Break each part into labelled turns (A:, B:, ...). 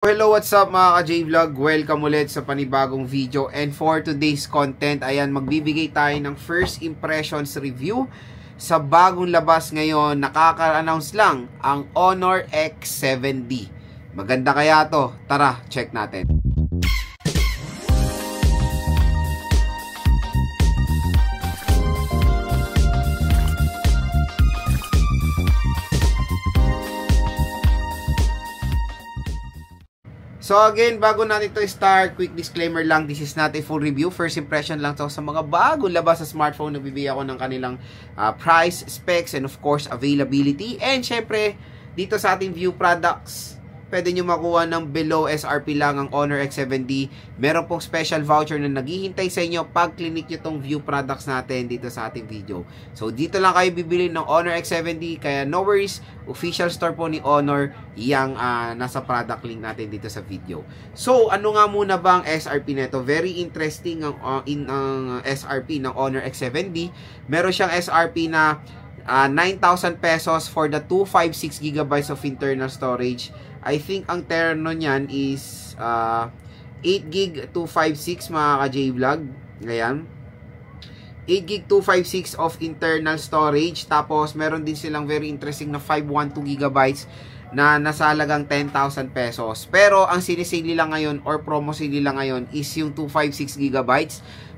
A: Hello, what's up mga ka-J-Vlog? Welcome ulit sa panibagong video. And for today's content, ayan, magbibigay tayo ng first impressions review sa bagong labas ngayon. Nakaka-announce lang ang Honor X7D. Maganda kaya to? Tara, check natin. So again, bago natin to start, quick disclaimer lang, this is not a full review. First impression lang to sa mga bagong labas sa smartphone. Nagbibigay ako ng kanilang price, specs, and of course, availability. And syempre, dito sa ating view products, pwede nyo makuha ng below SRP lang ang Honor X7D. Meron pong special voucher na naghihintay sa inyo pag clinic nyo tong view products natin dito sa ating video. So dito lang kayo bibili ng Honor X7D, kaya no worries, official store po ni Honor yang nasa product link natin dito sa video. So ano nga muna ba ang SRP nito? Very interesting ang SRP ng Honor X7D. Meron siyang SRP na 9,000 pesos for the 256GB of internal storage. I think ang terno niyan is 8GB 256 mga ka-J-Vlog. Ayan. 8GB 256 of internal storage. Tapos meron din silang very interesting na 512GB na nasa halagang 10,000 pesos. Pero ang sinisale nila ngayon or promo sale nila ngayon is yung 256GB.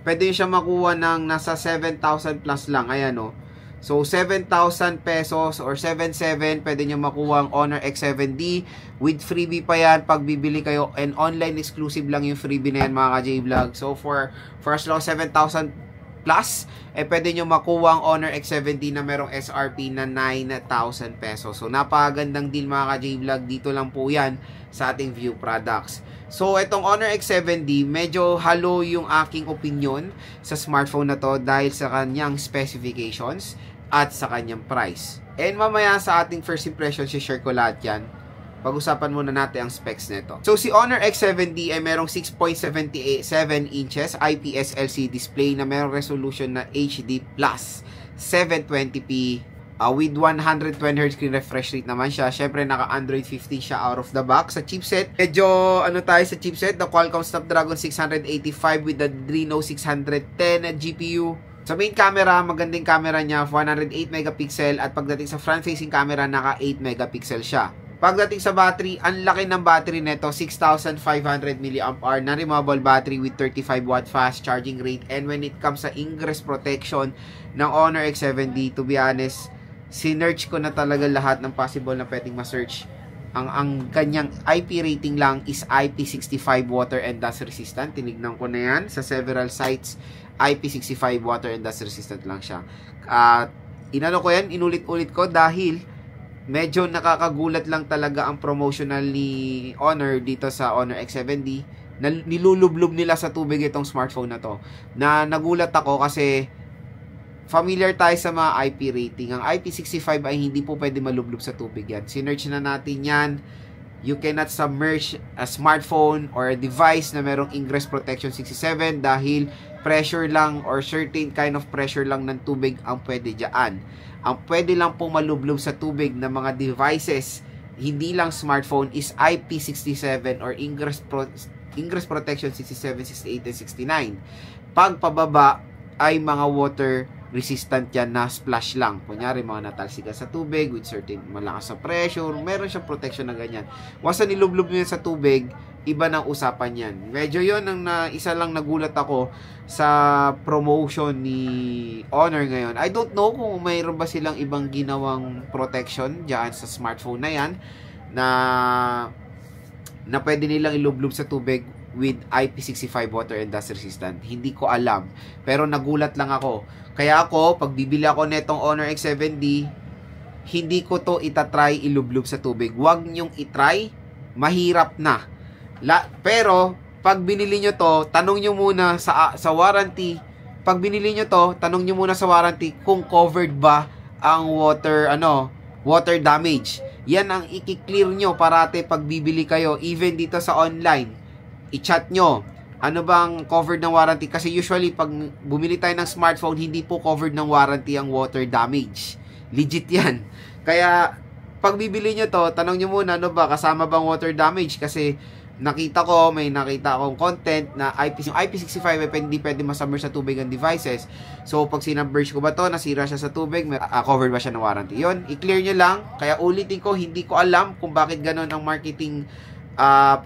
A: Pwede nyo siya makuha ng nasa 7,000 plus lang. Ayan o. So, 7,000 pesos or 7,700, pwede nyo makuha ang Honor X7D. With freebie pa yan, pag bibili kayo. And online exclusive lang yung freebie na yan, mga ka-J-Vlog. So, for as low 7,000 plus, pwede nyo makuha ang Honor X7D na merong SRP na 9,000 pesos. So, napakagandang deal, mga ka-J-Vlog. Dito lang po yan sa ating view products. So, itong Honor X7D, medyo halo yung aking opinion sa smartphone na to dahil sa kanyang specifications at sa kanyang price. And mamaya sa ating first impression, share ko lahat yan. Pag-usapan muna natin ang specs nito. So, si Honor X7D ay merong 6.77 inches IPS LCD display na merong resolution na HD Plus 720p with 120Hz screen refresh rate naman siya. Syempre, naka Android 15 siya out of the box. Sa chipset, medyo ano tayo sa chipset, the Qualcomm Snapdragon 685 with the Adreno 610 GPU. Sa main camera, magandang camera niya, 108 megapixel, at pagdating sa front-facing camera, naka 8 megapixel siya. Pagdating sa battery, ang laki ng battery nito, 6,500 mAh na removable battery with 35 watt fast charging rate. And when it comes sa ingress protection ng Honor X7D, to be honest, sinearch ko na talaga lahat ng possible na pwedeng ma-search. Ang kanyang IP rating lang is IP65 water and dust resistant. Tinignan ko na yan sa several sites. IP65 water and dust resistant lang siya. Inano ko yan, inulit-ulit ko dahil medyo nakakagulat lang talaga ang promotional ni Honor dito sa Honor X7D. Na nilulublob nila sa tubig itong smartphone na to. Na nagulat ako kasi familiar tayo sa mga IP rating. Ang IP65 ay hindi po pwede malublob sa tubig yan. Sinearch na natin yan. You cannot submerge a smartphone or a device na merong ingress protection 67 dahil pressure lang or certain kind of pressure lang ng tubig ang pwede dyan. Ang pwede lang pong malublob sa tubig ng mga devices, hindi lang smartphone, is IP67 or ingress protection 67, 68, and 69. Pag pababa ay mga water resistant yan na splash lang. Kunyari, mga natalsikan sa tubig with certain malakas sa pressure, meron siyang protection na ganyan. Wasa nilublob nyo sa tubig, iba ng usapan yan. Medyo yon ang isa lang nagulat ako sa promotion ni Honor ngayon. I don't know kung mayroon ba silang ibang ginawang protection dyan sa smartphone na yan na pwede nilang ilublob sa tubig with IP65 water and dust resistant. Hindi ko alam. Pero nagulat lang ako. Kaya ako, pag bibili ako netong Honor X7D, hindi ko to itatry ilublob sa tubig. Huwag nyong itry. Mahirap na. Pero, pag binili nyo to, tanong nyo muna sa warranty. Pag binili nyo to, tanong nyo muna sa warranty kung covered ba ang water damage. Yan ang i-clear nyo parate pag bibili kayo. Even dito sa online. I-chat nyo. Ano bang covered ng warranty? Kasi usually, pag bumili tayo ng smartphone, hindi po covered ng warranty ang water damage. Legit yan. Kaya, pag bibili nyo to, tanong nyo muna, ano ba, kasama bang water damage? Kasi may nakita akong content na yung IP65 ay hindi pwede masubmerge sa tubig ang devices. So, pag sinubmerge ko ba to, nasira siya sa tubig, covered ba siya ng warranty? Yun, i-clear nyo lang. Kaya ulitin ko, hindi ko alam kung bakit ganun ang marketing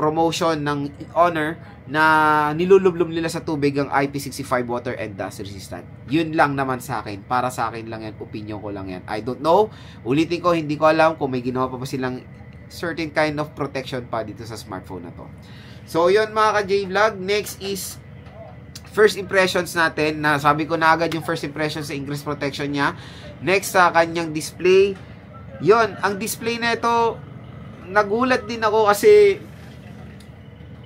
A: promotion ng Honor na nilulublom nila sa tubig ang IP65 water and dust resistant. Yun lang naman sa akin. Para sa akin lang yan. Opinion ko lang yan. I don't know. Ulitin ko, hindi ko alam kung may ginawa pa silang certain kind of protection pa dito sa smartphone na to. So, yun mga ka-J-Vlog. Next is first impressions natin. Sabi ko na agad yung first impressions sa ingress protection niya. Next sa kanyang display. Yun, ang display na ito, nagulat din ako kasi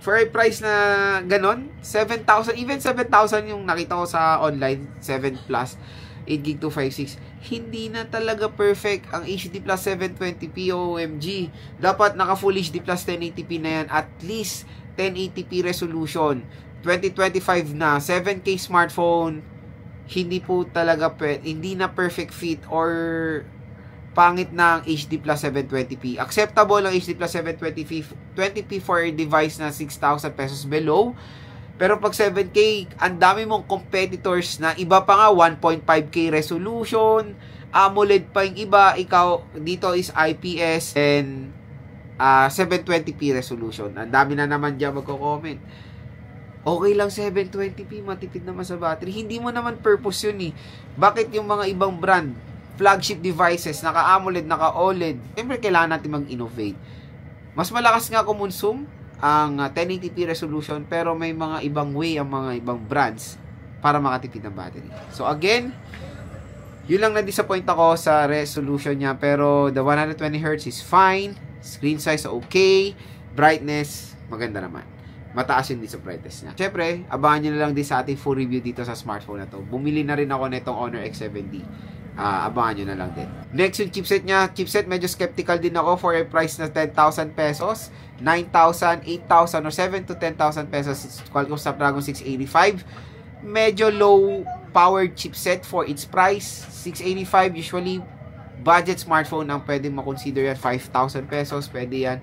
A: for a price na ganon, 7,000, even 7,000 yung nakita ko sa online, 7 plus, 8GB 256, hindi na talaga perfect ang HD plus 720p OMG. Dapat naka Full HD plus 1080p na yan, at least 1080p resolution. 2025 na, 7K smartphone, hindi po talaga hindi na perfect fit or pangit na ang HD plus 720p. Acceptable ang HD plus 720p for a device na 6,000 pesos below. Pero pag 7K, ang dami mong competitors na iba pa nga 1.5K resolution, AMOLED pa yung iba, ikaw dito is IPS and 720p resolution. Ang dami na naman dyan magko-comment. Okay lang 720p, matipid naman sa battery. Hindi mo naman purpose yun eh. Bakit yung mga ibang brand, flagship devices, naka-AMOLED, naka-OLED, siyempre kailangan natin mag-innovate. Mas malakas nga kumonsume ang 1080p resolution, pero may mga ibang way ang mga ibang brands para makatipid ng battery. So again, yun lang na-disappoint ako sa resolution niya, pero the 120Hz is fine, screen size okay, brightness maganda naman. Mataas yung din sa brightness niya. Siyempre, abangan nyo na lang din sa ating full review dito sa smartphone na to. Bumili na rin ako nitong Honor X7D. Abangan nyo na lang din. Next, yung chipset niya. Chipset, medyo skeptical din ako for a price na 10,000 pesos, 9,000, 8,000, or 7 to 10,000 pesos. Qualcomm Snapdragon 685. Medyo low powered chipset for its price. 685, usually budget smartphone ang pwedeng makonsider yan. 5,000 pesos, pwede yan.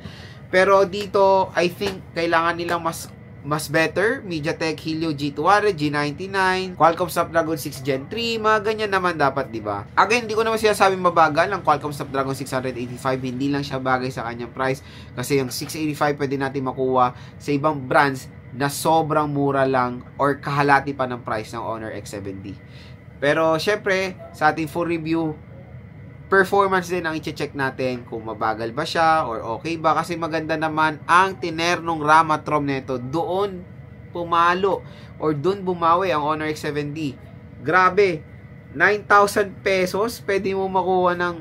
A: Pero dito, I think, kailangan nilang mas better. MediaTek Helio G200, G99, Qualcomm Snapdragon 6 Gen 3, mga ganyan naman dapat, di ba? Again, hindi ko naman sinasabing mabagal ang Qualcomm Snapdragon 685, hindi lang siya bagay sa kanyang price kasi yung 685 pwede natin makuha sa ibang brands na sobrang mura lang or kahalati pa ng price ng Honor X7D. Pero syempre, sa ating full review, performance din ang i-check natin kung mabagal ba siya or okay ba, kasi maganda naman ang tinernong RAM at ROM nito. Doon pumalo or doon bumawi ang Honor X7D. Grabe, 9,000 pesos pwede mo makuha ng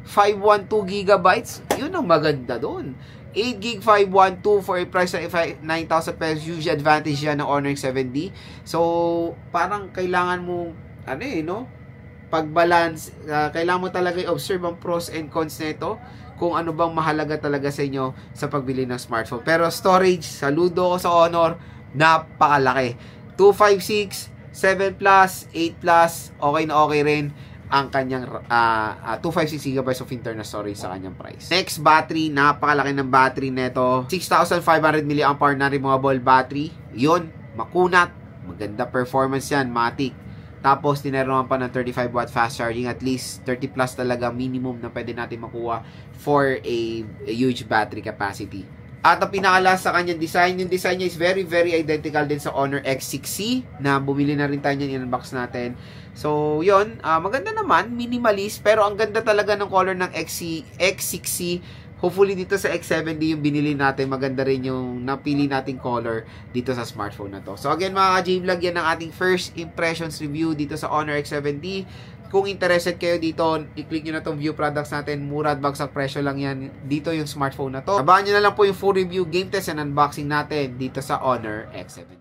A: 512GB. Yun ang maganda doon. 8GB 512 for a price of 9,000 pesos. Huge advantage yan ng Honor X7D. So parang kailangan mo pag-balance, kailangan mo talaga i-observe ang pros and cons nito, kung ano bang mahalaga talaga sa inyo sa pagbili ng smartphone. Pero storage, saludo ko sa Honor, napakalaki. 256, 7 plus, 8 plus, okay na okay rin ang kanyang 256GB of internal storage sa kanyang price. Next, battery, napakalaki ng battery nito. 6,500 mAh na removable battery. Yun, makunat, maganda performance yan, matic. Tapos, tineroan pa ng 35W fast charging. At least, 30 plus talaga minimum na pwede natin makuha for a huge battery capacity. At ang pinakalas sa kanyang design, yung design niya is very, very identical din sa Honor X6C na bumili na rin tayo niyan, in-unbox natin. So, yun, maganda naman, minimalist, pero ang ganda talaga ng color ng X6C. Hopefully dito sa X7D yung binili natin, maganda rin yung napili nating color dito sa smartphone na to. So again mga ka-J-Vlog, yan ang ating first impressions review dito sa Honor X7D. Kung interested kayo dito, i-click nyo na tong view products natin. Mura at bagsak presyo lang yan. Dito yung smartphone na to. Abangan nyo na lang po yung full review, game test, and unboxing natin dito sa Honor X7D.